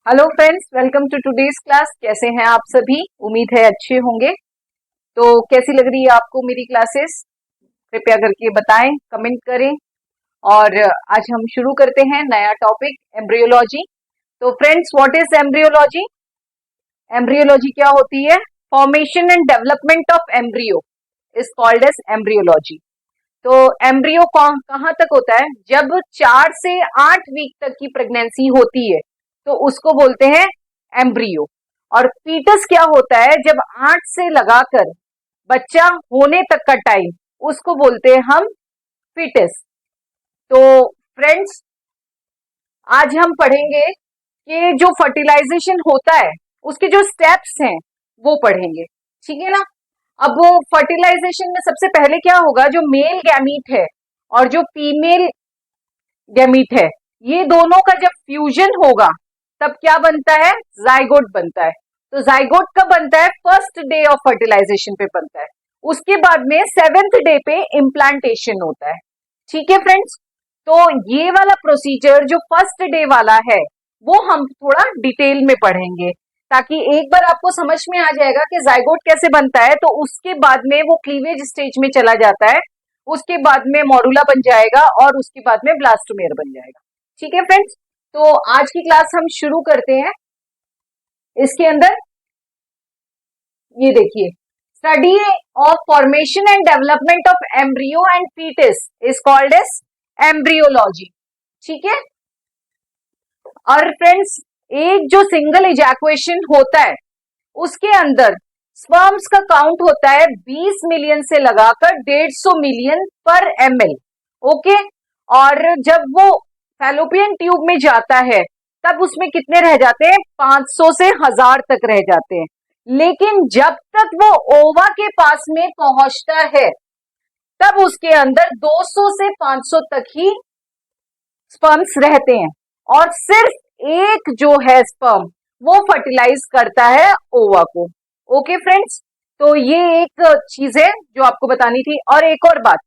Hello friends, welcome to today's class. कैसे हैं आप सभी? उम्मीद है अच्छे होंगे। तो कैसी लग रही है आपको मेरी क्लासेस? कृपया करके बताएं, कमेंट करें। और आज हम शुरू करते हैं नया टॉपिक, एम्ब्रियोलॉजी। तो friends, what is embryology? Embryology क्या होती है? Formation and development of embryo is called as embryology. तो एम्ब्रियो कहाँ तक होता है? जब 4 से 8 वीक तक की प्रेगनेंसी होती है तो उसको बोलते हैं एम्ब्रियो। और फीटस क्या होता है? जब 8 से लगाकर बच्चा होने तक का टाइम, उसको बोलते हैं हम फीटस। तो फ्रेंड्स, आज हम पढ़ेंगे कि जो फर्टिलाइजेशन होता है उसके जो स्टेप्स हैं वो पढ़ेंगे, ठीक है ना। अब वो फर्टिलाइजेशन में सबसे पहले क्या होगा, जो मेल गैमीट है और जो फीमेल गैमीट है, ये दोनों का जब फ्यूजन होगा तब क्या बनता है? जाइगोट बनता है। तो जाइगोट कब बनता है? फर्स्ट डे ऑफ फर्टिलाइजेशन पे बनता है। उसके बाद में 7th डे पे इम्प्लांटेशन होता है। ठीक है फ्रेंड्स, तो ये वाला प्रोसीजर जो फर्स्ट डे वाला है वो हम थोड़ा डिटेल में पढ़ेंगे, ताकि एक बार आपको समझ में आ जाएगा कि जाइगोट कैसे बनता है। तो उसके बाद में वो क्लीवेज स्टेज में चला जाता है, उसके बाद में मॉरूला बन जाएगा और उसके बाद में ब्लास्टोमेर बन जाएगा। ठीक है फ्रेंड्स, तो आज की क्लास हम शुरू करते हैं। इसके अंदर ये देखिए, study of formation and development of embryo and foetus is called as embryology. ठीक है। और फ्रेंड्स, एक जो सिंगल इजैकुएशन होता है उसके अंदर स्पर्म्स का काउंट होता है 20 मिलियन से लगाकर 150 मिलियन पर ml। ओके। और जब वो फैलोपियन ट्यूब में जाता है तब उसमें कितने रह जाते हैं? 500 से 1000 तक रह जाते हैं। लेकिन जब तक वो ओवा के पास में पहुंचता है तब उसके अंदर 200 से 500 तक ही स्पर्म्स रहते हैं। और सिर्फ एक जो है स्पर्म, वो फर्टिलाइज करता है ओवा को। ओके फ्रेंड्स, तो ये एक चीज है जो आपको बतानी थी। और एक और बात,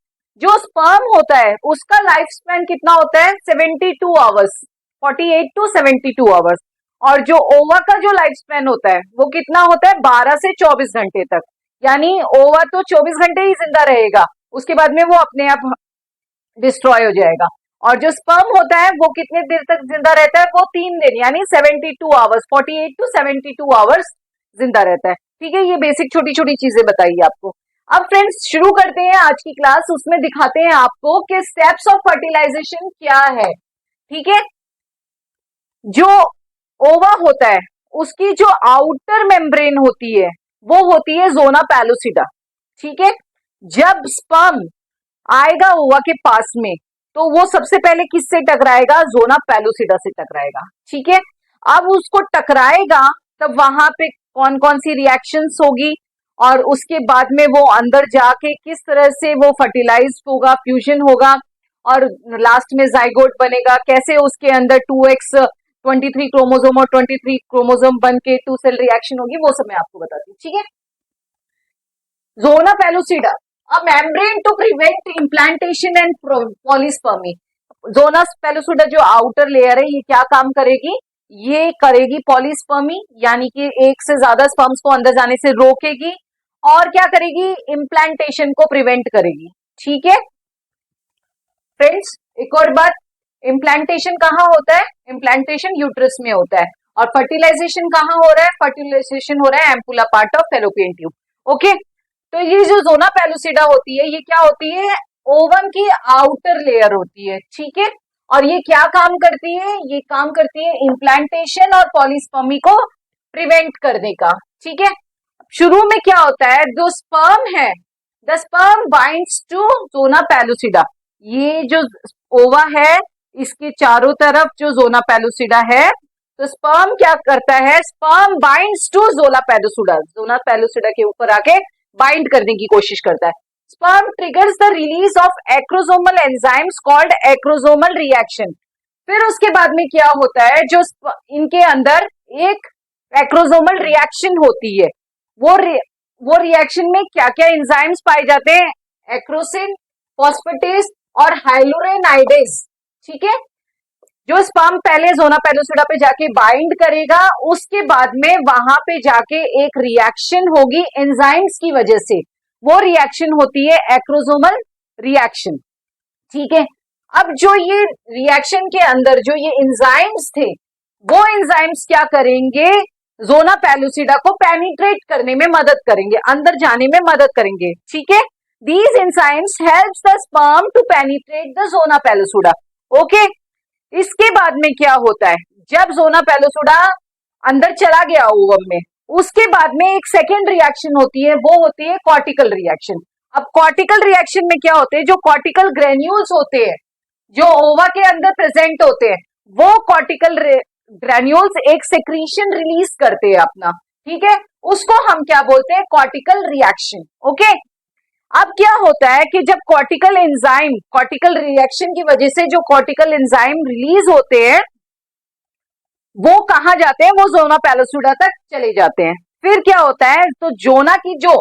जो स्पर्म होता है उसका लाइफ स्पैन कितना होता है? 72 आवर्स, 48 टू 72 आवर्स। और जो ओवा का जो लाइफ स्पैन होता है वो कितना होता है? 12 से 24 घंटे तक। यानी ओवा तो 24 घंटे ही जिंदा रहेगा, उसके बाद में वो अपने आप डिस्ट्रॉय हो जाएगा। और जो स्पर्म होता है वो कितने देर तक जिंदा रहता है? वो 3 दिन, यानी 72 आवर्स, 48 टू 72 आवर्स जिंदा रहता है। ठीक है, ये बेसिक छोटी छोटी चीजें बताइए आपको। अब फ्रेंड्स, शुरू करते हैं आज की क्लास। उसमें दिखाते हैं आपको कि स्टेप्स ऑफ फर्टिलाइजेशन क्या है। ठीक है। जो ओवा होता है उसकी जो आउटर मेम्ब्रेन होती है वो होती है जोना पैलुसिडा। ठीक है। जब स्पर्म आएगा ओवा के पास में तो वो सबसे पहले किससे टकराएगा? जोना पैलुसिडा से टकराएगा। ठीक है। अब उसको टकराएगा तब वहां पे कौन कौन सी रिएक्शंस होगी और उसके बाद में वो अंदर जाके किस तरह से वो फर्टिलाइज होगा, फ्यूजन होगा और लास्ट में जाइगोट बनेगा। कैसे उसके अंदर 2x 23 क्रोमोसोम और 23 क्रोमोसोम बन के 2 सेल रिएक्शन होगी, वो सब मैं आपको बताती हूँ। ठीक है। जोना पैलुसिडा, a membrane to prevent implantation and polyspermy। जोना पैलुसिडा जो आउटर लेयर है, ये क्या काम करेगी? ये करेगी पॉलीस्पर्मी, यानी कि एक से ज्यादा स्पर्म्स को अंदर जाने से रोकेगी। और क्या करेगी? इम्प्लांटेशन को प्रिवेंट करेगी। ठीक है फ्रेंड्स, एक और बात, इम्प्लांटेशन कहाँ होता है? इम्प्लांटेशन यूट्रस में होता है। और फर्टिलाइजेशन कहाँ हो रहा है? फर्टिलाइजेशन हो रहा है ampulla part of fallopian tube. Okay. तो ये जो जोना पैलुसिडा होती है, ये क्या होती है? ओवम की आउटर लेयर होती है। ठीक है। और ये क्या काम करती है? ये काम करती है इम्प्लांटेशन और पॉलीस्पर्मी को प्रिवेंट करने का। ठीक है। शुरू में क्या होता है? जो स्पर्म है, द स्पर्म बाइंड्स टू जोना पैलुसिडा। ये जो ओवा है इसके चारों तरफ जो जोना पैलुसिडा है, तो स्पर्म क्या करता है? स्पर्म बाइंड्स टू जोना पैलुसिडा, जोना पैलुसिडा के ऊपर आके बाइंड करने की कोशिश करता है। Sperm triggers the release of acrosomal enzymes called acrosomal reaction. फिर उसके बाद में क्या होता है? जो इनके अंदर एक एक्रोसोमल रिएक्शन होती है, वो रिएक्शन में क्या क्या एंजाइम्स पाए जाते हैं? एक्रोसिन, फॉस्फेटेस और हाइलोरेनाइडेज। ठीक है। जो स्पर्म पहले जोना पेलुसिडा पे जाके बाइंड करेगा, उसके बाद में वहां पे जाके एक रिएक्शन होगी एंजाइम्स की वजह से, वो रिएक्शन होती है एक्रोसोमल रिएक्शन। ठीक है, अब जो ये रिएक्शन के अंदर जो ये एंजाइम्स थे, वो एंजाइम्स क्या करेंगे, जोना पेलुसिडा को पेनिट्रेट करने में मदद करेंगे, अंदर जाने में मदद करेंगे। ठीक है, these enzymes helps the sperm to penetrate the zona pellucida. Okay, इसके बाद में क्या होता है, जब जोना पेलुसिडा अंदर चला गया ओवम में, उसके बाद में एक सेकेंड रिएक्शन होती है, वो होती है कॉर्टिकल रिएक्शन। अब कॉर्टिकल रिएक्शन में क्या होते हैं, जो कॉर्टिकल ग्रेन्यूल्स होते हैं जो ओवा के अंदर प्रेजेंट होते हैं, वो कॉर्टिकल ग्रेन्यूल्स एक सेक्रीशन रिलीज करते हैं अपना। ठीक है, उसको हम क्या बोलते हैं, कॉर्टिकल रिएक्शन। ओके, अब क्या होता है कि जब कॉर्टिकल एंजाइम, कॉर्टिकल रिएक्शन की वजह से जो कॉर्टिकल एंजाइम रिलीज होते हैं, वो कहां जाते हैं, वो जोना पेलुसिडा तक चले जाते हैं। फिर क्या होता है, तो जोना की जो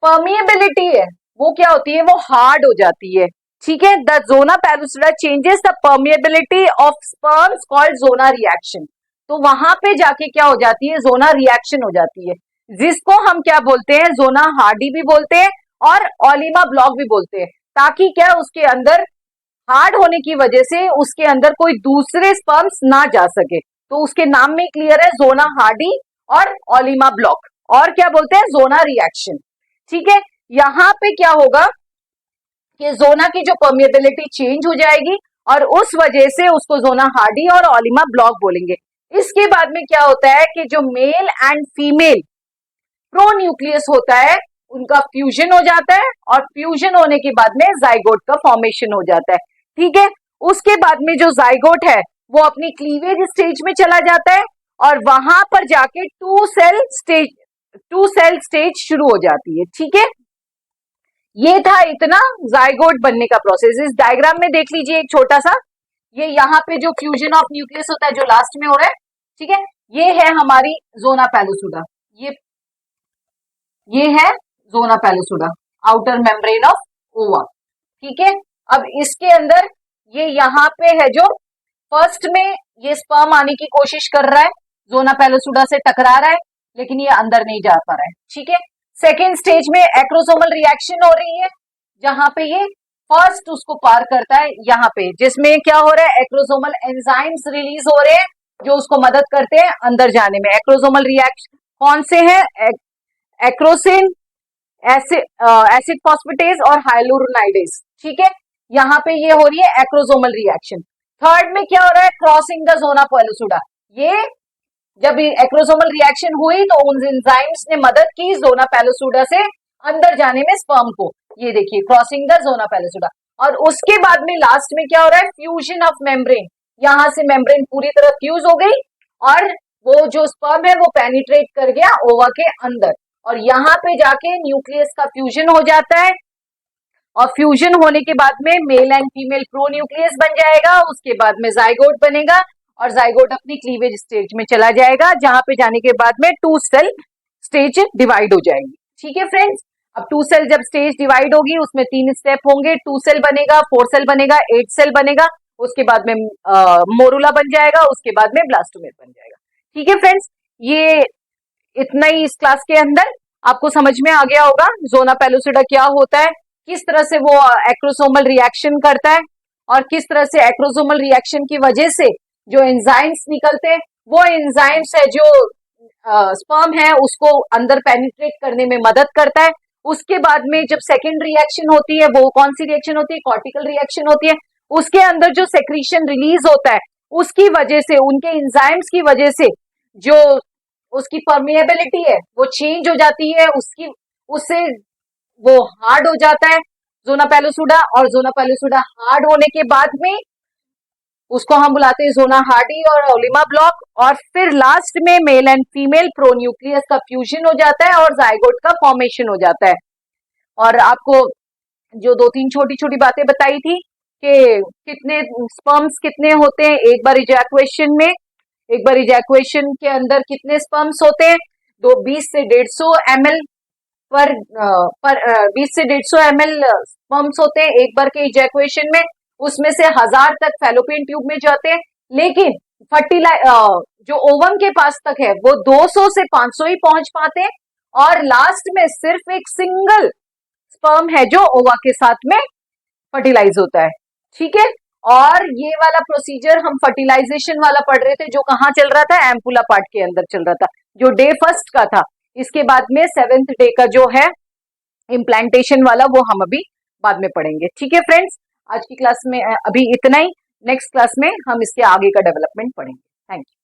परमिएबिलिटी है वो क्या होती है, वो हार्ड हो जाती है। ठीक है, the zona pellucida changes the permeability of sperms called zona reaction. तो वहां पे जाके क्या हो जाती है, जोना रिएक्शन हो जाती है, जिसको हम क्या बोलते हैं, जोना हार्डी भी बोलते हैं और ओलिमा ब्लॉक भी बोलते हैं। ताकि क्या, उसके अंदर हार्ड होने की वजह से उसके अंदर कोई दूसरे स्पर्म्स ना जा सके, तो उसके नाम में क्लियर है, जोना हार्डी और ओलिमा ब्लॉक, और क्या बोलते हैं, जोना रिएक्शन। ठीक है, यहां पे क्या होगा कि जोना की जो परमिएबिलिटी चेंज हो जाएगी और उस वजह से उसको जोना हार्डी और ओलिमा ब्लॉक बोलेंगे। इसके बाद में क्या होता है कि जो मेल एंड फीमेल प्रोन्यूक्लियस होता है, उनका फ्यूजन हो जाता है, और फ्यूजन होने के बाद में जाइगोट का फॉर्मेशन हो जाता है। ठीक है, उसके बाद में जो जाइगोट है वो अपनी क्लीवेज स्टेज में चला जाता है, और वहां पर जाके टू सेल स्टेज शुरू हो जाती है। ठीक है, ये था इतना जाइगोट बनने का प्रोसेस। इस डायग्राम में देख लीजिए एक छोटा सा, ये यहाँ पे जो फ्यूजन ऑफ न्यूक्लियस होता है जो लास्ट में हो रहा है, ठीक है, ये है हमारी जोना पेलुसिडा, ये है zona pellucida, outer membrane of ova. ठीक है, अब इसके अंदर ये यहाँ पे है, जो फर्स्ट में ये स्पर्म आने की कोशिश कर रहा है, जोना पेलुसिडा से टकरा रहा है, लेकिन ये अंदर नहीं जा पा रहा है। ठीक है, सेकेंड स्टेज में एक्रोसोमल रिएक्शन हो रही है, जहां पे ये फर्स्ट उसको पार करता है, यहाँ पे जिसमें क्या हो रहा है, एक्रोसोमल एंजाइम्स रिलीज हो रहे हैं जो उसको मदद करते हैं अंदर जाने में। एक्रोसोमल रिएक्शन कौन से हैं, एक्रोसिन, एसिड फॉस्फेटेज और हाइलुरोनाइडेज। ठीक है, यहाँ पे ये हो रही है एक्रोसोमल रिएक्शन। थर्ड में क्या हो रहा है, क्रॉसिंग द जोना पेलुसिडा। ये जब एक्रोसोमल रिएक्शन हुई तो उन एंजाइम्स ने मदद की जोना पेलुसिडा से अंदर जाने में स्पर्म को, ये देखिए क्रॉसिंग द जोना पेलुसिडा। और उसके बाद में लास्ट में क्या हो रहा है, फ्यूजन ऑफ मेम्ब्रेन, यहां से मेम्ब्रेन पूरी तरह फ्यूज हो गई और वो जो स्पर्म है वो पेनिट्रेट कर गया ओवा के अंदर, और यहाँ पे जाके न्यूक्लियस का फ्यूजन हो जाता है, और फ्यूजन होने के बाद में मेल एंड फीमेल प्रोन्यूक्लियस बन जाएगा। उसके बाद में जाइगोट बनेगा, और जाइगोट अपनी क्लीवेज स्टेज में चला जाएगा, जहां पे जाने के बाद में टू सेल स्टेज डिवाइड हो जाएंगी। ठीक है फ्रेंड्स, अब टू सेल जब स्टेज डिवाइड होगी उसमें 3 स्टेप होंगे, 2 सेल बनेगा, 4 सेल बनेगा, 8 सेल बनेगा, उसके बाद में मोरुला बन जाएगा, उसके बाद में ब्लास्टोमेर बन जाएगा। ठीक है फ्रेंड्स, ये इतना ही इस क्लास के अंदर आपको समझ में आ गया होगा जोना पेलुसिडा क्या होता है, किस तरह से वो एक्रोसोमल रिएक्शन करता है, और किस तरह से एक्रोसोमल रिएक्शन की वजह से जो एंजाइम्स निकलते हैं, वो एंजाइम्स है जो स्पर्म है उसको अंदर पेनिट्रेट करने में मदद करता है। उसके बाद में जब सेकेंड रिएक्शन होती है, वो कौन सी रिएक्शन होती है, कॉर्टिकल रिएक्शन होती है, उसके अंदर जो सेक्रीशन रिलीज होता है उसकी वजह से, उनके एंजाइम्स की वजह से जो उसकी परमिएबिलिटी है वो चेंज हो जाती है, उससे वो हार्ड हो जाता है जोना पेलुसिडा, और जोना पेलुसिडा हार्ड होने के बाद में उसको हम बुलाते हैं जोना हार्डी और ओलिमा ब्लॉक, और फिर लास्ट में मेल एंड फीमेल प्रोन्यूक्लियस का फ्यूजन हो जाता है और जाइगोट का फॉर्मेशन हो जाता है। और आपको जो 2-3 छोटी छोटी बातें बताई थी कि कितने स्पर्म्स कितने होते हैं एक बार इजैकुएशन में, एक बार इजैकुएशन के अंदर कितने स्पर्म्स होते हैं, 20 से 150 ml पर 20 से 150 ml स्पर्म्स होते हैं एक बार के इजैकुएशन में, उसमें से 1000 तक फैलोपियन ट्यूब में जाते हैं, लेकिन जो ओवम के पास तक है वो 200 से 500 ही पहुंच पाते हैं, और लास्ट में सिर्फ एक सिंगल स्पर्म है जो ओवा के साथ में फर्टिलाइज होता है। ठीक है, और ये वाला प्रोसीजर हम फर्टिलाइजेशन वाला पढ़ रहे थे जो कहाँ चल रहा था, एम्पुला पार्ट के अंदर चल रहा था, जो डे फर्स्ट का था। इसके बाद में 7th डे का जो है इम्प्लांटेशन वाला, वो हम अभी बाद में पढ़ेंगे। ठीक है फ्रेंड्स, आज की क्लास में अभी इतना ही। नेक्स्ट क्लास में हम इसके आगे का डेवलपमेंट पढ़ेंगे। Thank you.